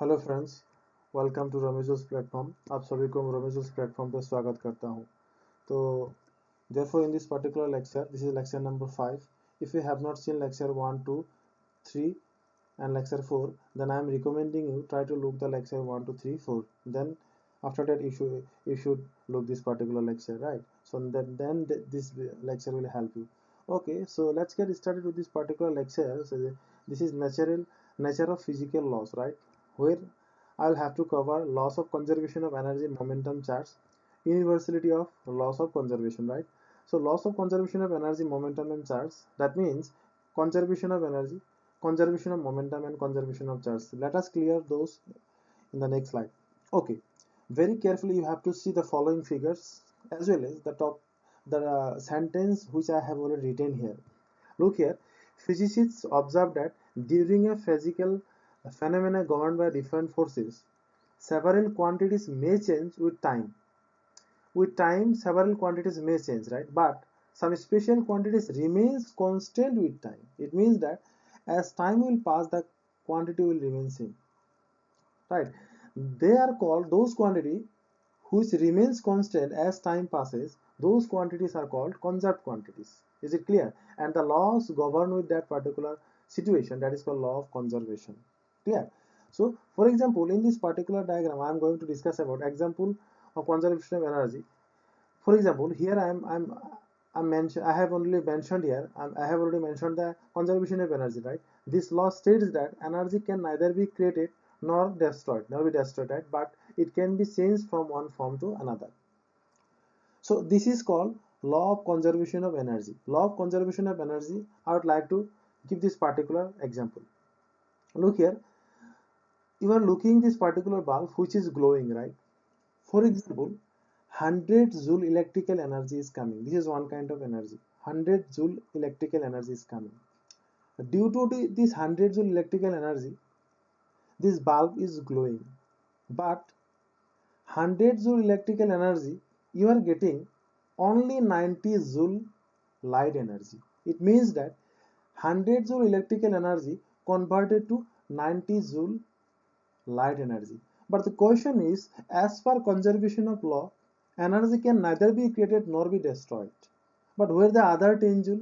Hello friends, welcome to रमेशोस platform. आप सभी को रमेशोस प्लेटफॉर्म पर स्वागत करता हूं। तो therefore in this particular lecture, this is lecture number 5. If you have not seen lecture 1, 2, 3 and lecture 4, then I am recommending you try to look the lecture 1, 2, 3, 4. Then after that you should look this particular lecture, right? So then this lecture will help you. Okay, so let's get started with this particular lecture. So this is nature of physical laws, right? Where I'll have to cover laws of conservation of energy, momentum charge, universality of laws of conservation, right? So laws of conservation of energy, momentum and charge, that means conservation of energy, conservation of momentum and conservation of charge. Let us clear those in the next slide. Okay, very carefully you have to see the following figures as well as the sentence which I have already written here. Look here, physicists observed that during a physical phenomena governed by different forces, several quantities may change with time. With time, several quantities may change, right? But some special quantities remains constant with time. It means that as time will pass, the quantity will remain same, right? They are called those quantity which remains constant as time passes. Those quantities are called conserved quantities. Is it clear? And the laws govern with that particular situation, that is called law of conservation. Clear? So for example, in this particular diagram I am going to discuss about example of conservation of energy. For example, here I have only mentioned here, I have already mentioned the conservation of energy, right? This law states that energy can neither be created nor be destroyed, right? But it can be changed from one form to another. So this is called law of conservation of energy. Law of conservation of energy, I would like to give this particular example. Look here, you are looking this particular bulb which is glowing, right? For example, 100 joule electrical energy is coming. This is one kind of energy. 100 joule electrical energy is coming. Due to this 100 joule electrical energy, this bulb is glowing. But 100 joule electrical energy, you are getting only 90 joule light energy. It means that 100 joule electrical energy converted to 90 joule light energy. But the question is, as per conservation of law, energy can neither be created nor be destroyed. But where the other 10 joule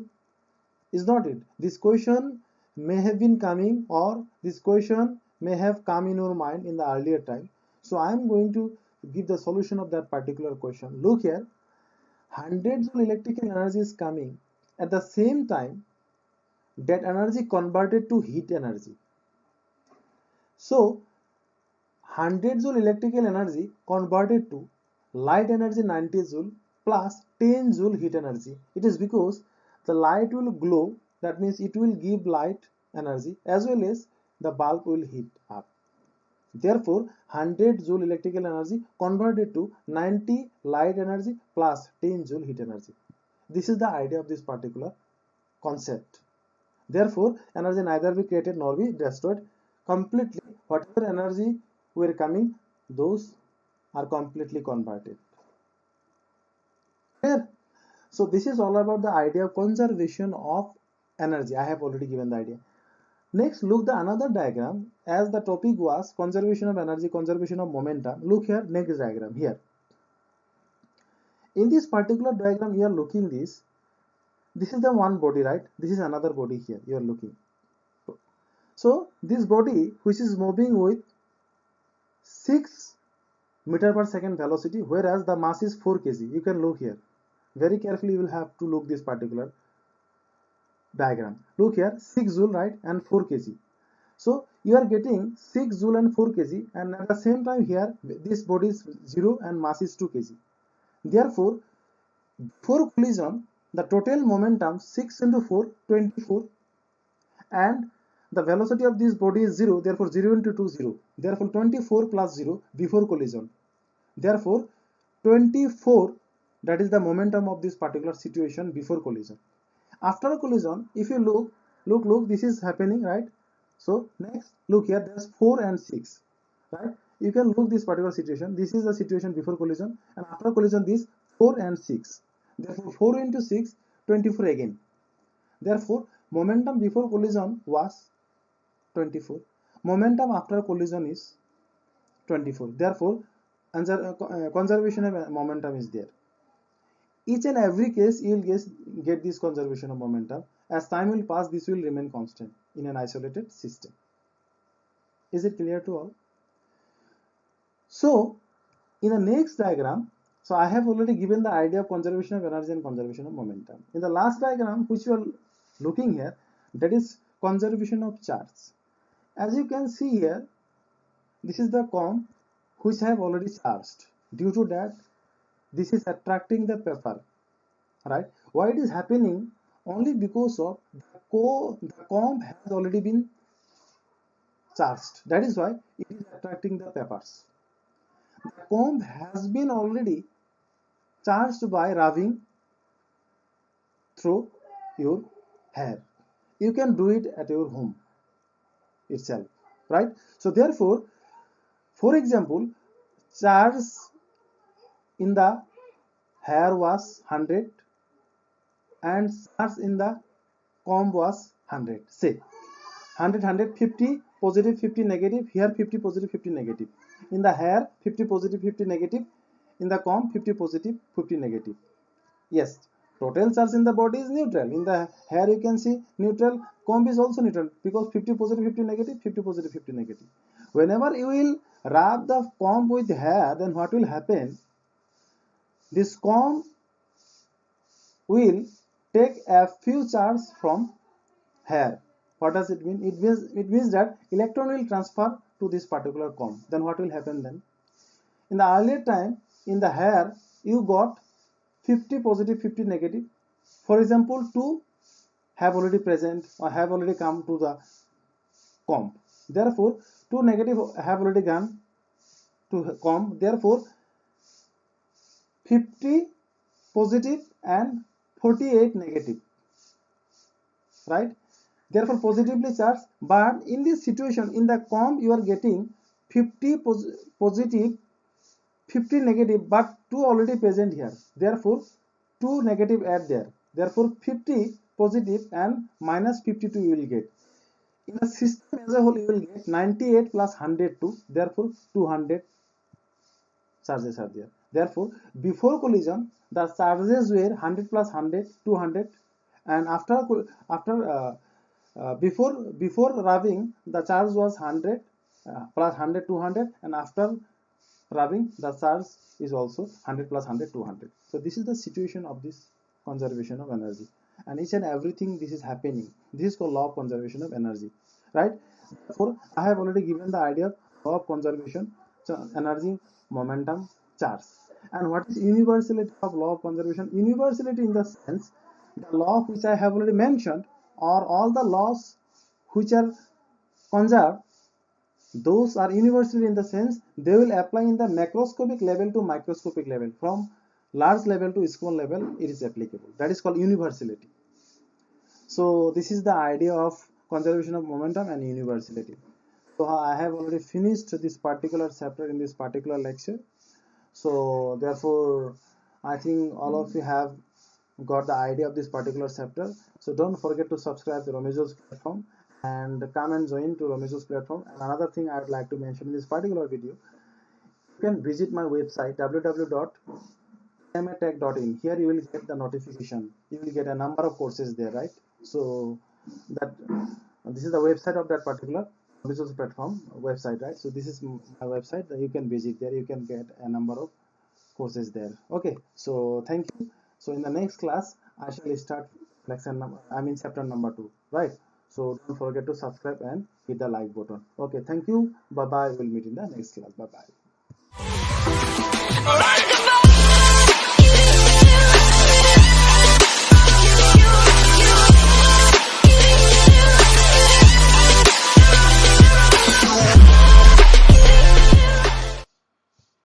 is not it? This question may have been coming, or this question may have come in your mind in the earlier time. So I am going to give the solution of that particular question. Look here, 100 joule electrical energy is coming. At the same time, that energy converted to heat energy. So 100 joule electrical energy converted to light energy 90 joule plus 10 joule heat energy. It is because the light will glow, that means it will give light energy, as well as the bulb will heat up. Therefore 100 joule electrical energy converted to 90 light energy plus 10 joule heat energy. This is the idea of this particular concept. Therefore, energy neither be created nor be destroyed. Completely, whatever energy were coming, those are completely converted. Clear? So this is all about the idea of conservation of energy. I have already given the idea. Next, look the another diagram, as the topic was conservation of energy, conservation of momentum. Look here, next diagram here. In this particular diagram, you are looking this. This is the one body, right? This is another body here. You are looking. So this body, which is moving with 6 meter per second velocity, whereas the mass is 4 kg. You can look here. Very carefully you will have to look this particular diagram. Look here, 6 joule, right, and 4 kg. So you are getting 6 joule and 4 kg, and at the same time here this body is 0 and mass is 2 kg. Therefore, before collision, the total momentum 6 into 4, 24, and the velocity of this body is 0, therefore 0 into 2, 0. Therefore 24 plus 0 before collision. Therefore 24, that is the momentum of this particular situation before collision. After collision, if you look, this is happening, right? So next, look here, there's 4 and 6, right? You can look this particular situation. This is the situation before collision, and after collision, this 4 and 6. Therefore 4 into 6, 24 again. Therefore, momentum before collision was 24. Momentum after collision is 24. Therefore, conservation of momentum is there. Each and every case you will get this conservation of momentum. As time will pass, this will remain constant in an isolated system. Is it clear to all? So in the next diagram, so I have already given the idea of conservation of energy and conservation of momentum. In the last diagram which you are looking here, that is conservation of charge. As you can see here, this is the comb which I have already charged. Due to that, this is attracting the paper, right? Why it is happening? Only because of the comb has already been charged. That is why it is attracting the papers. The comb has been already charged by rubbing through your hair. You can do it at your home itself, right? So therefore, for example, charge in the hair was 100 and charge in the comb was 100. Say 100, 150 positive, 50 negative. Here 50 positive, 50 negative. In the hair 50 positive, 50 negative. In the comb 50 positive, 50 negative. Yes, total charge in the body is neutral. In the hair you can see neutral, comb is also neutral because 50 positive, 50 negative, 50 positive, 50 negative. Whenever you will rub the comb with hair, then what will happen? This comb will take a few charge from hair. What does it mean? It means that electron will transfer to this particular comb. Then what will happen then? In the earlier time, in the hair, you got 50 positive, 50 negative. For example, 2 have already present or have already come to the comb. Therefore, 2 negative have already gone to comb. Therefore, 50 positive and 48 negative, right? Therefore positively charged. But in this situation, in the comb you are getting 50 positive, 50 negative, but 2 already present here. Therefore 2 negative add there. Therefore 50 positive and minus 52 you will get. In the system as a whole you will get 98 plus 102. Therefore 200 charges are there. Therefore before collision the charges were 100 plus 100, 200, and before rubbing the charge was 100 plus 100, 200, and after rubbing the charge is also 100 plus 100, 200. So this is the situation of this conservation of energy, and each and everything this is happening. This is called law of conservation of energy, right? Therefore I have already given the idea of law of conservation, so energy, momentum, charge. And what is universality of law of conservation? Universality in the sense, the law which I have already mentioned, or all the laws which are conserved, those are universal in the sense they will apply in the macroscopic level to microscopic level. From large level to small level it is applicable. That is called universality. So this is the idea of conservation of momentum and universality. So I have already finished this particular chapter in this particular lecture. So therefore I think all of you have got the idea of this particular chapter. So don't forget to subscribe to Romezo's platform and come and join to Romezo's platform. And another thing I would like to mention in this particular video, you can visit my website www.tech.in. Here you will get the notification. You will get a number of courses there, right? So that this is the website of that particular Romezo's platform website, right? So this is my website that you can visit. There you can get a number of courses there. Okay, so thank you. So in the next class I shall start chapter number 2, right? So don't forget to subscribe and hit the like button. Okay, thank you. Bye bye. We'll meet in the next class. Bye bye.